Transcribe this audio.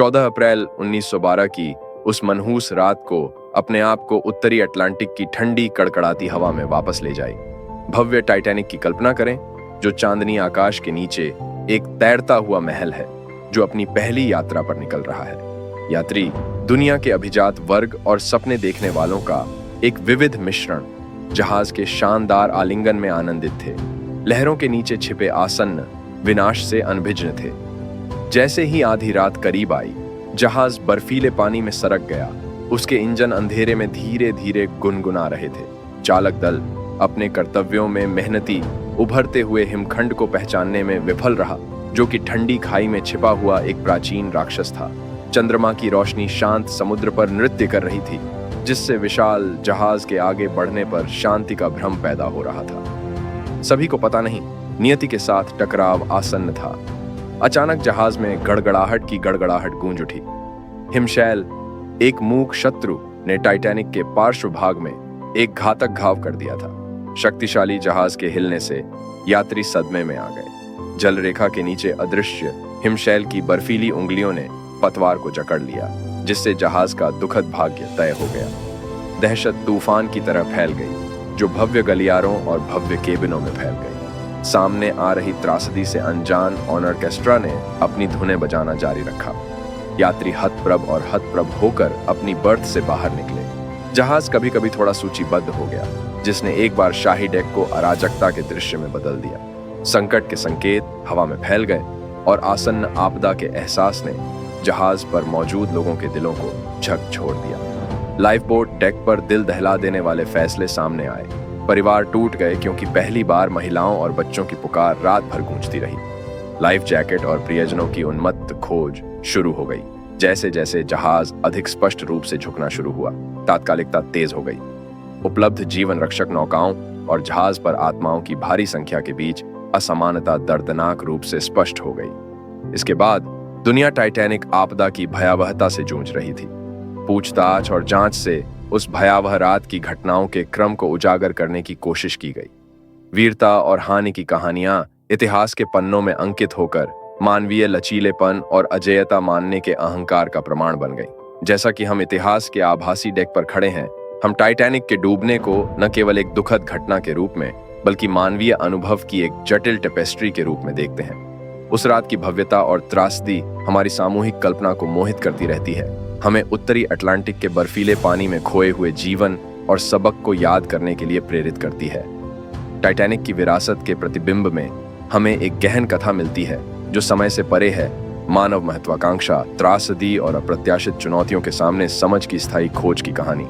14 अप्रैल 1912 की उस मनहूस रात को अपने आप को उत्तरी अटलांटिक की ठंडी कड़कड़ाती हवा में वापस ले जाए। भव्य टाइटैनिक की कल्पना करें, जो चांदनी आकाश के नीचे एक तैरता हुआ महल है जो अपनी पहली यात्रा पर निकल रहा है। यात्री दुनिया के अभिजात वर्ग और सपने देखने वालों का एक विविध मिश्रण जहाज के शानदार आलिंगन में आनंदित थे। लहरों के नीचे छिपे आसन्न विनाश से अनभिज्ञ थे। जैसे ही आधी रात करीब आई, जहाज बर्फीले पानी में सरक गया। उसके इंजन अंधेरे में धीरे धीरे गुनगुना रहे थे। चालक दल अपने कर्तव्यों में मेहनती उभरते हुए हिमखंड को पहचानने में विफल रहा, जो कि ठंडी खाई में छिपा हुआ एक प्राचीन राक्षस था। चंद्रमा की रोशनी शांत समुद्र पर नृत्य कर रही थी, जिससे विशाल जहाज के आगे बढ़ने पर शांति का भ्रम पैदा हो रहा था। सभी को पता नहीं, नियति के साथ टकराव आसन्न था। अचानक जहाज में गड़गड़ाहट की गड़गड़ाहट गूंज उठी। हिमशैल, एक मूक शत्रु, ने टाइटैनिक के पार्श्व भाग में एक घातक घाव कर दिया था। शक्तिशाली जहाज के हिलने से यात्री सदमे में आ गए। जल रेखा के नीचे अदृश्य हिमशैल की बर्फीली उंगलियों ने पतवार को जकड़ लिया, जिससे जहाज का दुखद भाग्य तय हो गया। दहशत तूफान की तरह फैल गई, जो भव्य गलियारों और भव्य केबिनों में फैल गई। सामने आ रही त्रासदी से अनजान ऑर्केस्ट्रा ने अपनी धुनें बजाना जारी रखा। यात्री हतप्रभ और हतप्रभ होकर अपनी बर्थ से बाहर निकले। जहाज कभी कभी थोड़ा सूचीबद्ध हो गया, जिसने एक बार शाही डेक को अराजकता के दृश्य में बदल दिया। संकट के संकेत हवा में फैल गए और आसन्न आपदा के एहसास ने जहाज पर मौजूद लोगों के दिलों को झकझोर दिया। लाइफ बोट डेक पर दिल दहला देने वाले फैसले सामने आए। परिवार टूट गए, क्योंकि पहली बार महिलाओं और बच्चों की पुकार रात भर गूंजती रही। लाइफ जैकेट और प्रियजनों की उन्मत्त खोज शुरू हो गई। जैसे जैसे जहाज अधिक स्पष्ट रूप से झुकना शुरू हुआ, तात्कालिकता तेज हो गई। उपलब्ध जीवन रक्षक नौकाओं और जहाज पर आत्माओं की भारी संख्या के बीच असमानता दर्दनाक रूप से स्पष्ट हो गई। इसके बाद दुनिया टाइटैनिक आपदा की भयावहता से जूझ रही थी। पूछताछ और जांच से उस भयावह रात की घटनाओं के क्रम को उजागर करने की कोशिश की गई। वीरता और हानि की कहानियां इतिहास के पन्नों में अंकित होकर मानवीय लचीलेपन और अजेयता मानने के अहंकार का प्रमाण बन गई। जैसा कि हम इतिहास के आभासी डेक पर खड़े हैं, हम टाइटैनिक के डूबने को न केवल एक दुखद घटना के रूप में, बल्कि मानवीय अनुभव की एक जटिल टेपेस्ट्री के रूप में देखते हैं। उस रात की भव्यता और त्रासदी हमारी सामूहिक कल्पना को मोहित करती रहती है। हमें उत्तरी अटलांटिक के बर्फीले पानी में खोए हुए जीवन और सबक को याद करने के लिए प्रेरित करती है। टाइटैनिक की विरासत के प्रतिबिंब में हमें एक गहन कथा मिलती है, जो समय से परे है। मानव महत्वाकांक्षा, त्रासदी और अप्रत्याशित चुनौतियों के सामने समझ की स्थायी खोज की कहानी।